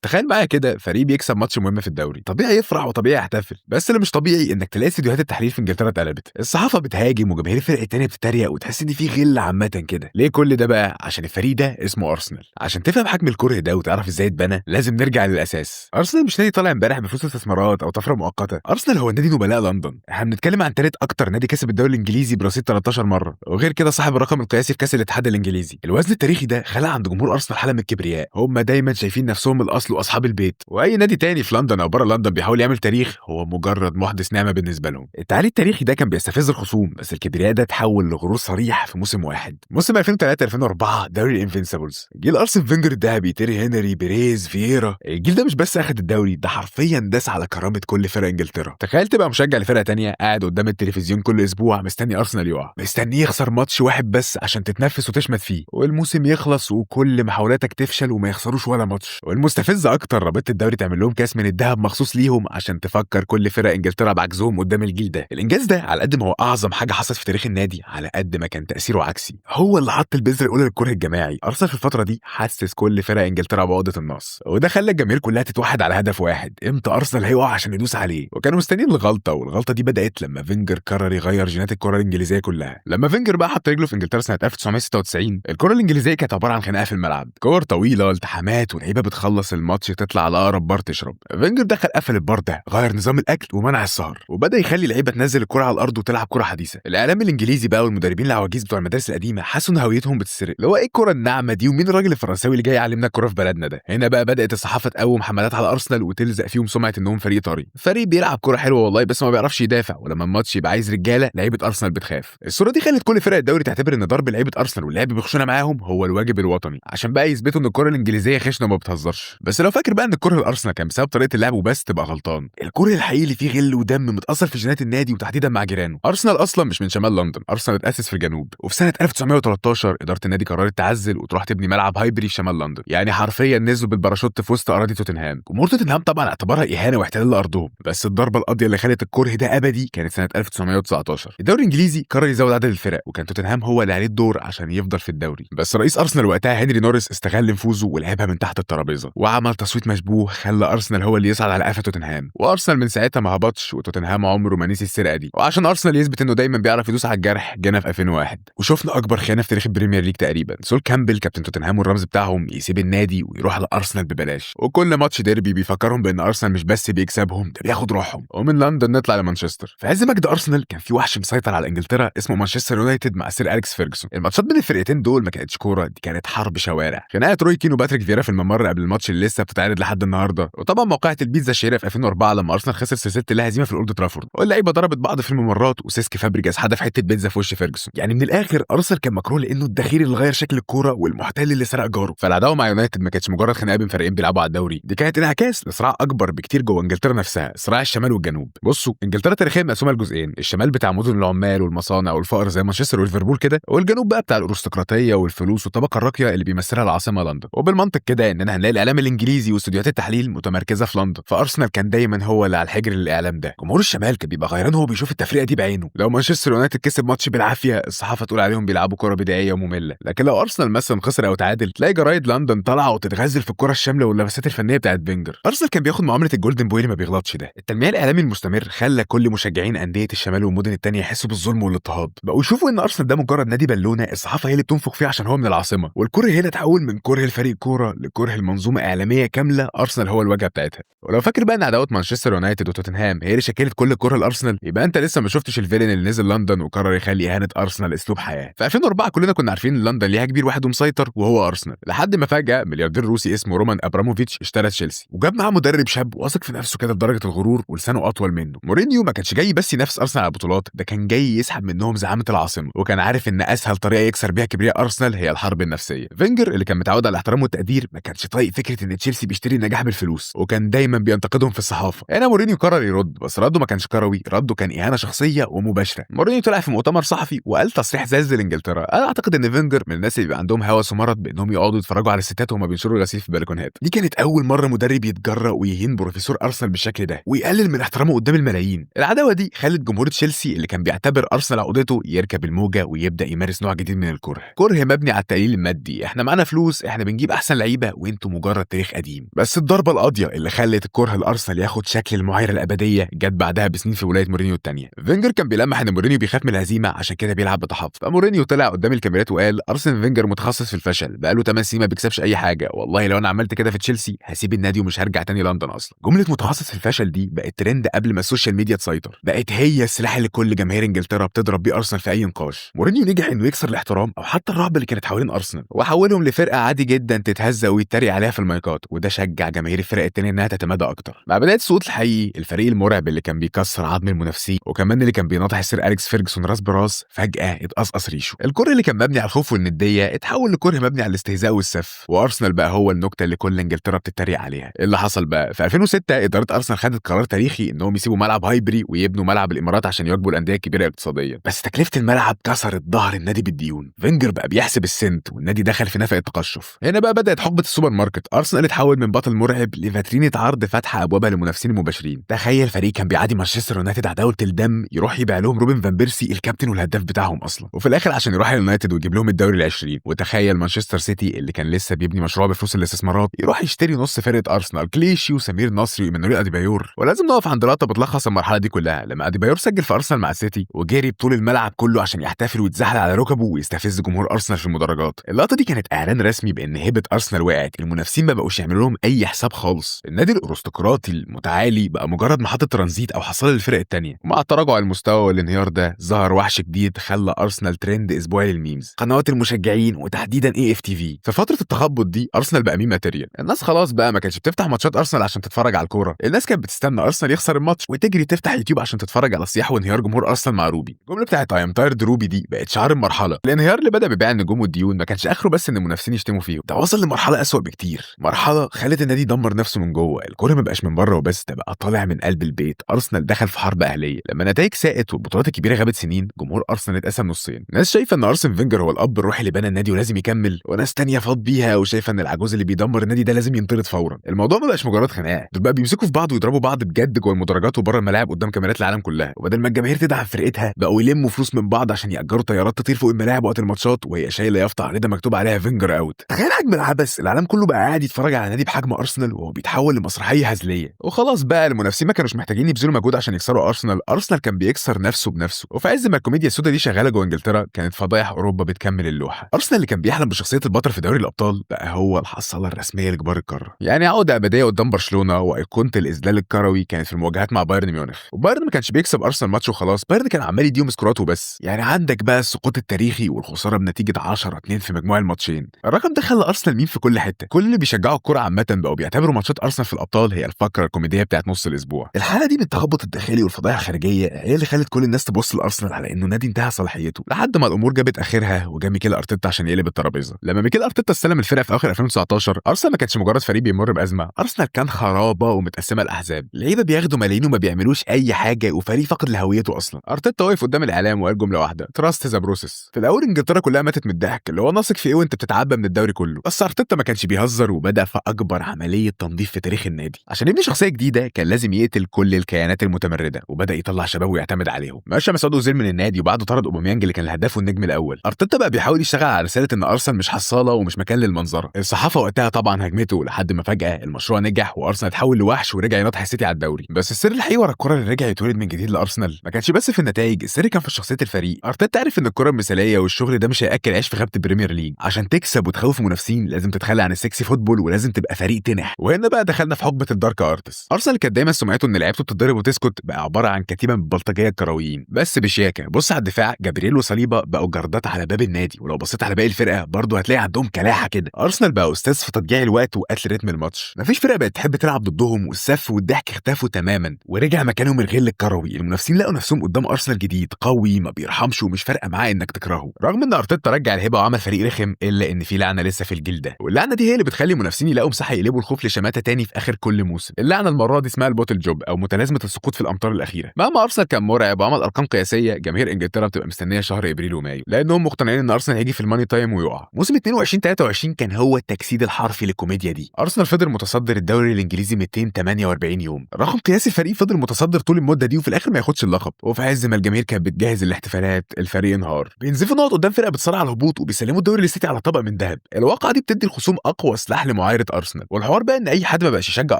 تخيل معايا كده فريق بيكسب ماتش مهم في الدوري، طبيعي يفرح وطبيعي يحتفل، بس اللي مش طبيعي انك تلاقي استديوهات التحليل في انجلترا اتقلبت، الصحافه بتهاجم وجماهير الفرق التانيه بتتريق وتحس ان في غل عامه كده. ليه كل ده بقى؟ عشان الفريق ده اسمه ارسنال. عشان تفهم حجم الكره ده وتعرف ازاي اتبنى لازم نرجع للاساس. ارسنال مش نادي طالع امبارح بفلوس استثمارات او طفره مؤقته، ارسنال هو نادي نبلاء لندن. احنا بنتكلم عن تالت اكتر نادي كسب الدوري الانجليزي برصيد 13 مره، وغير كده صاحب الرقم القياسي في كاس الاتحاد الانجليزي. الوزن التاريخي ده خلق عند جمهور ارسنال حاله من الكبرياء، هم دايما شايفين نفسهم الاصل واصحاب البيت، واي نادي تاني في لندن او بره لندن بيحاول يعمل تاريخ هو مجرد محدث نعمه بالنسبه لهم. التعليق التاريخي ده كان بيستفز الخصوم، بس الكبرياء ده اتحول لغرور صريح في موسم واحد، موسم 2003 2004 دوري الانفينسيبلز. جيل ارسن فينجر الذهبي، تيري هنري، بيريز، فييرا. الجيل ده مش بس اخد الدوري، ده حرفيا داس على كرامه كل فرق انجلترا. تخيل تبقى مشجع لفرقه تانية قاعد قدام التلفزيون كل اسبوع مستني ارسنال يقع، مستنيه يخسر ماتش واحد بس عشان تتنفس وتشمت فيه، والموسم يخلص وكل محاولاتك تفشل وما يخسروش ولا ماتش. والمستفز اكتر رابطه الدوري تعمل لهم كاس من الذهب مخصوص ليهم عشان تفكر كل فرق انجلترا بعجزهم قدام الجيل ده. الانجاز ده على قد ما هو اعظم حاجه حصلت في تاريخ النادي، على قد ما كان تاثيره عكسي، هو اللي حط البذر الاولى للكره الجماعي. ارسنال في الفتره دي حسس كل فرق انجلترا بعقده النص، وده خلى الجماهير كلها تتوحد على هدف واحد، امتى ارسنال هيقع عشان يدوس عليه. وكانوا مستنيين الغلطه، والغلطه دي بدات لما فينجر قرر يغير جينات الكره الانجليزيه كلها. لما فينجر بقى حط رجله في انجلترا سنه 1996، الكره الانجليزيه كانت عباره عن خناقه في الملعب، كور طويله، التحامات، واللعيبه بتخلص الماتش تطلع على اقرب بار تشرب. فينجر دخل قفل البار ده، غير نظام الاكل ومنع السهر، وبدا يخلي اللعيبه تنزل الكره على الارض وتلعب كره حديثه. الاعلام الانجليزي بقى والمدربين العواجيز بتوع المدارس القديمه حسوا ان هويتهم بتتسرق، اللي هو ايه الكره الناعمه دي، ومين الراجل الفرنساوي اللي جاي يعلمنا الكره في بلدنا ده. هنا بقى بدات الصحافه تقوم حملات على ارسنال وتلزق فيهم سمعه انهم فريق طري، فريق بيلعب كره حلوه والله بس ما بيعرفش يدافع، ولما الماتش يبقى عايز رجاله لعيبه ارسنال بتخاف. الصوره دي خلت كل فرق الدوري تعتبر ان ضرب لعيبه ارسنال واللعب بيخشونا معاهم هو الواجب الوطني، عشان بقى يثبتوا ان الكره الانجليزيه خشنه وما بتهزرش. بس لو فاكر بقى ان الكره الارسنال كان بسبب طريقه اللعب وبس تبقى غلطان. الكره الحقيقي اللي فيه غل ودم متاثر في جينات النادي وتحديدا مع جيرانه. ارسنال اصلا مش من شمال لندن، ارسنال اتاسس في الجنوب، وفي سنه 1913 اداره النادي قررت تعزل وتروح تبني ملعب هايبري في شمال لندن، يعني حرفيا نزلوا بالباراشوت في وسط اراضي توتنهام. جمهور توتنهام طبعا اعتبرها اهانه واحتلال لارضهم، بس الضربه القاضيه اللي خلت الكره ده ابدي كانت سنه 1919. الدوري الانجليزي قرر يزود عدد الفرق، وكان توتنهام هو اللي عليه الدور عشان يفضل في الدوري، بس رئيس ارسنال وقتها هنري نوريس استغل نفوذه ولعبها من تحت الترابيزه، وعمل تصويت مشبوه خلى ارسنال هو اللي يصعد على قفا توتنهام، وارسنال من ساعتها ما هبطش، وتوتنهام عمره ما نسي السرقه دي. وعشان ارسنال يثبت انه دايما بيعرف يدوس على الجرح، جينا في 2001 وشفنا اكبر خيانه في تاريخ البريمير ليج تقريبا. سول كامبل كابتن توتنهام والرمز بتاعهم يسيب النادي ويروح على ارسنال ببلاش، وكل ماتش ديربي بيفكرهم بان ارسنال مش بس بيكسبهم، ده بياخد روحهم. ومن لندن نطلع لمانشستر. في عز مجد ارسنال كان في وحش مسيطر على انجلترا اسمه مانشستر يونايتد مع سير اليكس فيرجسون. الماتشات بين الفرقتين دول ما كانتش كوره، دي كانت حرب شوارع، خناقات روي كين وباتريك فيرا في الممر قبل الماتش اللي لسه بتتعرض لحد النهارده، وطبعا موقعة البيتزا الشهيره في 2004 لما ارسنال خسر سلسله اللا هزيمه في الاولد ترافورد، واللعيبه ضربت بعض في الممرات وسيسكي فابريجاس حدف حته بيتزا في وش فيرجسون. يعني من الاخر ارسنال كان مكروه لانه الدخيل اللي غير شكل الكوره والمحتل اللي سرق جاره. فالعداوه مع يونايتد ما كانتش مجرد خناقه بين فريقين بيلعبوا على الدوري، دي كانت انعكاس لصراع اكبر بكتير جوه انجلترا نفسها، صراع الشمال والجنوب. بصوا انجلترا تاريخيا مقسومه لجزئين، الشمال بتاع مدن العمال والمصانع والفقر زي مانشستر وليفربول كده، والجنوب بقى بتاع الارستقراطيه والفلوس والطبقه الراقيه اللي بيمثلها العاصمه لندن. وبالمنطق كده اننا هنلاقي الاعلام الانجليزي واستوديوهات التحليل متمركزه في لندن، فارسنال كان دايما هو اللي على الحجر للاعلام ده. جمهور الشمال كان بيبقى غيران هو بيشوف التفرقه دي بعينه، لو مانشستر يونايتد كسب ماتش بالعافيه الصحافه تقول عليهم بيلعبوا كره بدائيه وممله، لكن لو ارسنال مثلا خسر او تعادل تلاقي جرايد لندن طالعه وتتغزل في الكره الشامله واللمسات الفنيه بتاعت فينجر. ارسنال كان بياخد معامله الجولدن بوي اللي ما بيغلطش ده. التلميع الاعلامي المستمر خلى كل مشجعين انديه الشمال والمدن التانيه يحسوا بالظلم والاضطهاد، بقوا يشوفوا ان ارسنال ده مجرد نادي بالونه الصحافه هي اللي بتنفخ فيه عشان هو من العاصمه، والكره هنا تحول من كره الفريق كوره لكره المنظومه اعلاميه كامله ارسنال هو الواجهه بتاعتها. ولو فاكر بقى ان عداوه مانشستر يونايتد وتوتنهام هي اللي شكلت كل الكره الارسنال، يبقى انت لسه ما شفتش الفيلن اللي نزل لندن وقرر يخلي اهانه ارسنال اسلوب حياه. في 2004 كلنا كنا عارفين ان لندن ليها كبير واحد ومسيطر وهو ارسنال، لحد ما فجاه ملياردير روسي اسمه رومان ابراموفيتش اشترى تشيلسي، وجاب معاه مدرب شاب واثق في نفسه كده لدرجه الغرور ولسانه اطول منه. مورينيو ما كانش جاي بس ينافس ارسنال على البطولات، ده كان جاي يسحب منهم زعامه العاصمه، وكان عارف ان اسهل طريقه يكسر بيها كبرياء ارسنال هي الحرب النفسيه. فينجر اللي كان متعود على الاحترام والتقدير ما كانش طايق فكره ان تشيلسي بيشتري النجاح بالفلوس، وكان دايما بينتقدهم في الصحافه. هنا مورينيو قرر يرد، بس رده ما كانش كروي، رده كان اهانه شخصيه ومباشره. مورينيو طلع في مؤتمر صحفي وقال تصريح زاز لانجلترا، انا اعتقد ان فينجر من الناس اللي بيبقى عندهم هوس ومرض بانهم يقعدوا يتفرجوا على الستات وهما بينشروا الغسيل في البلكونات. دي كانت اول مره مدرب يتجرأ ويهين بروفيسور ارسنال بالشكل ده ويقلل من احترامه قدام الملايين. العداوه دي خلت جمهور تشيلسي اللي كان بيعتبر ارسنال عقدته يركب الموجه ويبدا يمارس نوع جديد من الكره، كره مبني على التقليل المادي، احنا معانا فلوس، احنا بنجيب احسن لعيبه، وانتوا مجرد تاريخ تاريخ قديم. بس الضربه القاضيه اللي خلت الكره الارسنال ياخد شكل المعايره الابديه جت بعدها بسنين في ولايه مورينيو الثانيه. فينجر كان بيلمح ان مورينيو بيخاف من الهزيمه عشان كده بيلعب بتحفظ، فمورينيو طلع قدام الكاميرات وقال ارسن فينجر متخصص في الفشل، بقاله 8 سنين ما بيكسبش اي حاجه، والله لو انا عملت كده في تشيلسي هسيب النادي ومش هرجع تاني لندن اصلا. جمله متخصص في الفشل دي بقت ترند قبل ما السوشيال ميديا تسيطر، بقت هي السلاح اللي كل جماهير انجلترا بتضرب بيه ارسنال في اي نقاش. مورينيو نجح انه يكسر الاحترام او حتى الرهبه اللي كانت حوالين ارسنال وحولهم لفرقه عادي جدا تتهزق ويتريق عليها في المايكات، وده شجع جماهير الفرق التانيه انها تتمادى اكتر. مع بدايه الصعود الحقيقي الفريق المرعب اللي كان بيكسر عظم المنافسين وكمان اللي كان بيناطح السير اليكس فيرجسون راس براس فجاه اتقصقص ريشه. الكره اللي كان مبني على الخوف والنديه اتحول لكره مبني على الاستهزاء والسف، وارسنال بقى هو النكته اللي كل انجلترا بتتريق عليها. اللي حصل بقى في 2006 اداره ارسنال خدت قرار تاريخي انهم يسيبوا ملعب هايبري ويبنوا ملعب الامارات عشان يواجهوا الانديه الكبيره اقتصاديا، بس تكلفه الملعب كسرت ظهر النادي بالديون. فينجر بقى بيحسب السنت والنادي دخل في نفق التقشف. هنا بقى بدات حقبه السوبر ماركت، ارسنال اتحول من بطل مرعب لفاترينه عرض فاتحه ابوابها للمنافسين المباشرين. تخيل فريق كان بيعادي مانشستر يونايتد عداوه الدم يروح يبيع لهم روبن فان بيرسي الكابتن والهداف بتاعهم اصلا، وفي الاخر عشان يروح اليونايتد ويجيب لهم الدوري ال20. وتخيل مانشستر سيتي اللي كان لسه بيبني مشروع بفلوس الاستثمارات يروح يشتري نص فرقه ارسنال، كليشي وسمير نصري وإيمانويل أديبايور. ولازم نقف عند لقطه بتلخص المرحله دي كلها، لما أديبايور سجل في ارسنال مع سيتي وجري بطول الملعب كله عشان يحتفل ويتزحلق على ركبه ويستفز جمهور ارسنال في المدرجات. اللقطه دي كانت اعلان رسمي بان هيبه ارسنال وقعت، المنافسين ما بقوش يعملوا لهم اي حساب خالص، النادي الارستقراطي المتعالي بقى مجرد محطه ترانزيت او حصاله للفرق التانيه. ومع تراجع المستوى والانهيار ده ظهر وحش جديد خلى ارسنال ترند اسبوعي للميمز، قنوات المشجعين وتحديدا AFTV. في فتره التخبط دي ارسنال بقى ميم ماتيريال، الناس خلاص بقى ما كانتش بتفتح ماتشات ارسنال عشان تتفرج على الكوره، الناس كانت بتستنى ارسنال يخسر الماتش وتجري تفتح يوتيوب عشان تتفرج على صياح وانهيار جمهور ارسنال مع روبي. الجمله بتاعت اي ام تايرد روبي دي بقت شعار المرحله. الانهيار اللي بدا ببيع النجوم والديون ما كانش اخره بس ان المنافسين يشتموا فيه، ده وصل لمرحله اسوأ بكتير، مرحله خلت النادي يدمر نفسه من جوه. الكوره ما بقاش من بره وبس، ده بقى طالع من قلب البيت. ارسنال دخل في حرب اهليه لما النتائج ساءت والبطولات الكبيره غابت سنين. جمهور ارسنال اتقسم نصين، ناس شايفه ان ارسن فينجر هو الاب الروحي اللي بنى النادي ولازم يكمل، وناس تانية فاض بيها وشايفه ان العجوز اللي بيدمر النادي ده لازم ينطرد فورا. الموضوع ما بقاش مجرد خناقه، دول بقى بيمسكوا في بعض ويضربوا بعض بجد جوه المدرجات وبره الملاعب قدام كاميرات العالم كلها. وبدل ما الجماهير تدعم فرقتها بقوا يلموا فلوس من بعض عشان ياجروا طيارات تطير فوق الملاعب وقت الماتشات وهي شايله يافطه عريضه مكتوب عليها فينجر اوت. تخيل حجم العبث، العالم كله بقى قاعد يتفرج على نادي بحجم ارسنال وهو بيتحول لمسرحيه هزليه. وخلاص بقى المنافسين ما كانوش محتاجين يبذلوا مجهود عشان يكسروا ارسنال، ارسنال كان بيكسر نفسه بنفسه. وفي عز ما الكوميديا السوداء دي شغاله جوه انجلترا كانت فضايح اوروبا بتكمل اللوحه. ارسنال اللي كان بيحلم بشخصيه البطل في دوري الابطال بقى هو الحصاله الرسميه لكبار القاره، يعني عوده ابديه قدام برشلونه وايقونه الاذلال الكروي كانت في المواجهات مع بايرن ميونخ. وبايرن ما كانش بيكسب ارسنال ماتش وخلاص، بايرن كان عمال يديهم سكورات وبس. يعني عندك بقى السقوط التاريخي والخساره بنتيجه 10-2 في مجموع الماتشين. الرقم ده خلى ارسنال مين في كل حته، كل اللي بيشجعوا الكوره عامه بقوا بيعتبروا ماتشات ارسنال في الابطال هي الفقره الكوميديه بتاعت نص الاسبوع. الحاله دي من التخبط الداخلي والفضائح الخارجيه هي اللي خلت كل الناس تبص لارسنال على انه نادي انتهى صلاحيته، لحد ما الامور جابت اخرها وجا ميكيل ارتيتا عشان يقلب الترابيزه. لما ميكيل ارتيتا استلم الفرقه في اخر 2019 ارسنال ما كانش مجرد فريق بيمر بازمه، ارسنال كان خرابه ومتقسمه لاحزاب، لعيبه بياخدوا ملايين وما بيعملوش اي حاجه وفريق فاقد لهويته اصلا. ارتيتا واقف قدام الاعلام وقال جمله واحده: تراست ذا بروسيس. في الاول انجلترا كلها ماتت من الضحك، اللي هو ناثق في ايه وانت بتتعبى من الدوري كله. بس ارتيتا ما كانش بيهزر وبدا في اكبر عمليه تنظيف في تاريخ النادي. عشان يبني شخصيه جديده كان لازم يقتل كل الكيانات المتمرده وبدا يطلع شباب ويعتمد عليهم. مشى مسعود اوزيل من النادي وبعده طرد اوباميانج اللي كان الهداف والنجم الاول. ارتيتا بقى بيحاول يشتغل على رساله ان ارسنال مش حصاله ومش مكان للمنظره. الصحافه وقتها طبعا هجمته لحد ما فجاه المشروع نجح وارسنال اتحول لوحش ورجع ينطح السيتي على الدوري. بس السر الحقيقي ورا الكره اللي رجع يتولد من جديد لارسنال ما كانش بس في النتائج، السر كان في شخصيه الفريق. ارتيتا عارف ان الكره المثاليه والشغل ده مش هياكل عيش في غابه البريمير ليج، عشان تكسب وتخوف المنافسين لازم تتخلى عن السكسي فوتبول ولازم تبقى فريق تنح. وهنا بقى دخلنا في حقبه الدارك ارتس. ارسنال كانت دايما سمعته ان لعيبته بتتضرب وتسكت بقى عباره عن كتيبه من البلطجيه الكرويين بس بشياكه. بص على الدفاع، جابرييل وصليبا بقوا جردات على باب النادي، ولو بصيت على باقي الفرقه برضه هتلاقي عندهم كلاحه كده. ارسنال بقى استاذ في تضييع الوقت وقتل رتم الماتش، مفيش فرقه بقت تحب تلعب ضدهم، والسف والضحك اختفوا تماما ورجع مكانهم الغل الكروي. المنافسين لقوا نفسهم قدام ارسنال جديد قوي ما بيرحمش ومش فارقه معاه انك تكرهه. رغم ان ارتيتا رجع الهبه وعمل فريق رخم الا ان في لعنه لسه في الجلده، واللعنه دي هي اللي بتخلي المنافسين يلاقوا مساحه يقلبوا الخوف لشماته تاني في اخر كل موسم. اللعنه المره دي اسمها البوتل جوب او متلازمه السقوط في الامتار الاخيره. مهما ارسنال كان مرعب وعمل ارقام قياسيه، جماهير انجلترا بتبقى مستنيه شهر ابريل ومايو لانهم مقتنعين ان ارسنال هيجي في الماني تايم ويقع. موسم 22-23 كان هو التجسيد الحرفي للكوميديا دي. ارسنال فضل متصدر الدوري الانجليزي 248 يوم، رقم قياسي. الفريق فضل متصدر طول المده دي وفي الاخر ما ياخدش اللقب. وفي عز ما الجماهير كانت بتجهز الاحتفالات الفريق انهار، بينزفوا نقط قدام فرقه بتصارع على الهبوط وبيسلموا الدوري للسيتي على طبق من ذهب. الواقعه دي بتدي الخصوم اقوى سلاح لمعايره جماهير ارسنال. والحوار بقى ان اي حد ما بقاش يشجع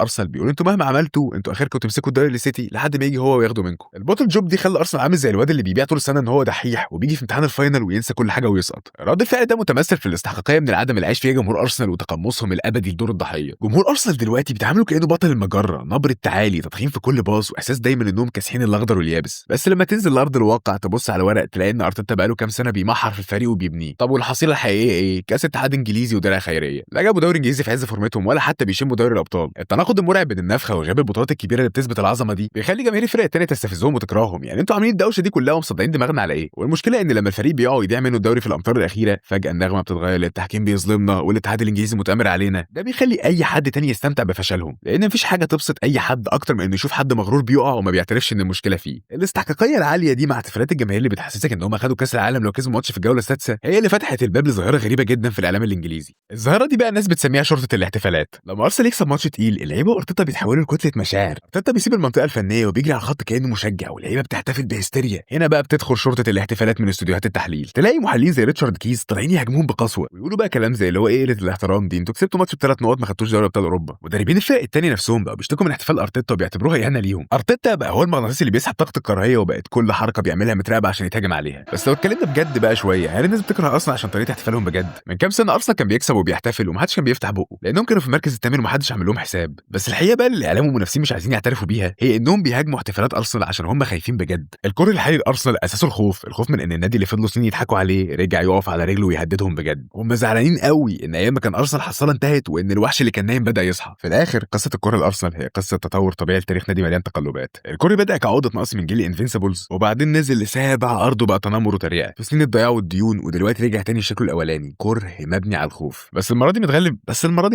ارسنال بيقول انتوا مهما عملتوا انتوا اخركم تمسكوا الدوري لسيتي لحد ما يجي هو وياخده منكم. البوتل جوب دي خلى ارسنال عامل زي الواد اللي بيبيع طول السنه ان هو دحيح وبيجي في امتحان الفاينل وينسى كل حاجه ويسقط. رد الفعل ده متمثل في الاستحقاقيه من العدم اللي عايش فيها جمهور ارسنال وتقمصهم الابدي لدور الضحيه. جمهور ارسنال دلوقتي بيتعاملوا كانه بطل المجره، نبره تعالي، تضخيم في كل باص، واحساس دايما انهم كاسحين الاخضر واليابس. بس لما تنزل لارض الواقع تبص على ورق تلاقي ان ارتيتا بقاله كام سنه بيمحر في الفريق وبيبنيه. طب والحصيله الحقيقيه ايه؟ كاس اتحاد انجليزي ودرع خيريه. لا جابوا دوري انجليزي في عز فورمتهم ولا حتى بيشموا دوري الابطال. التناقض المرعب بين النفخه وغياب البطولات الكبيره اللي بتثبت العظمه دي بيخلي جماهير الفرق التانيه تستفزهم وتكرههم. يعني انتوا عاملين الدوشه دي كلها ومصدعين دماغنا على ايه؟ والمشكله ان لما الفريق بيقعوا يضيع منه الدوري في الامتار الاخيره فجاه النغمه بتتغير، التحكيم بيظلمنا والاتحاد الانجليزي متامر علينا. ده بيخلي اي حد تاني يستمتع بفشلهم، لان مفيش حاجه تبسط اي حد اكتر من انه يشوف حد مغرور بيقع وما بيعترفش ان المشكله فيه. الاستحقاقيه العاليه دي مع احتفالات الجماهير اللي بتحسسك ان هم خدوا كاس العالم لو كسبوا ماتش في الجوله السادسه هي اللي فتحت الباب لظاهره غريبه جدا في الاعلام الانجليزي. الظاهره دي بقى الناس بتسميها شرطه الاحتفالات. لما ارسنال يكسب ماتش تقيل اللعيبه وارتيتا بيتحولوا لكتله مشاعر. ارتيتا بيسيب المنطقه الفنيه وبيجري على الخط كانه مشجع واللعيبه بتحتفل بهستيريا. هنا بقى بتدخل شرطه الاحتفالات من استوديوهات التحليل. تلاقي محللين زي ريتشارد كيز طالعين يهاجموهم بقسوه ويقولوا بقى كلام زي اللي هو ايه قله الاحترام دي، انتوا كسبتوا ماتش ب3 نقط ما خدتوش دوري ابطال اوروبا. مدربين الفرق التاني نفسهم بقى بيشتكوا من احتفال ارتيتا وبيعتبروها اهانه ليهم. ارتيتا بقى هو المغناطيس اللي بيسحب طاقه الكراهيه وبقت كل حركه بيعملها متراقبه عشان يتهاجم عليها. بس لو اتكلمنا بجد بقى شويه هل الناس بتكره ارسنال عشان طريقه احتفالهم بجد؟ من كام سنه ارسنال كان بيكسب وبيحتفل ومحدش كان بيفتح بقه لانهم كانوا في المركز الثامن ومحدش عامل لهم حساب. بس الحقيقه بقى اللي الاعلام والمنافسين مش عايزين يعترفوا بيها هي انهم بيهاجموا احتفالات ارسنال عشان هم خايفين بجد. الكره الحالي لارسنال اساسه الخوف من ان النادي اللي فضلوا سنين يضحكوا عليه رجع يقف على رجله ويهددهم بجد. هم زعلانين قوي ان ايام ما كان ارسنال حصاله انتهت وان الوحش اللي كان نايم بدا يصحى. في الاخر قصه الكره لارسنال هي قصه تطور طبيعي لتاريخ نادي مليان تقلبات. الكره بدا كعقده نقص من جيل انفينسيبلز وبعدين نزل لسابع ارضه بقى تنمر وتريقه في سنين الضياع والديون ودلوقتي رجع تاني شكله الاولاني كره مبني على الخوف. بس المره دي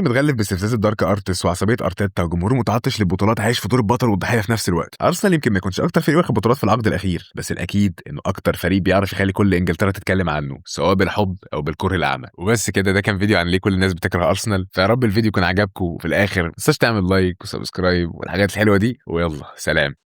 متغلب باستفزاز الدارك ارتس وعصبيه ارتيتا وجمهور متعطش للبطولات عايش في دور البطل والضحيه في نفس الوقت. ارسنال يمكن ما يكونش اكتر فريق واخد بطولات في العقد الاخير بس الاكيد انه اكتر فريق بيعرف يخلي كل انجلترا تتكلم عنه سواء بالحب او بالكره الاعمى. وبس كده ده كان فيديو عن ليه كل الناس بتكره ارسنال. فيا رب الفيديو يكون عجبكم وفي الاخر ما تنساش تعمل لايك وسبسكرايب والحاجات الحلوه دي ويلا سلام.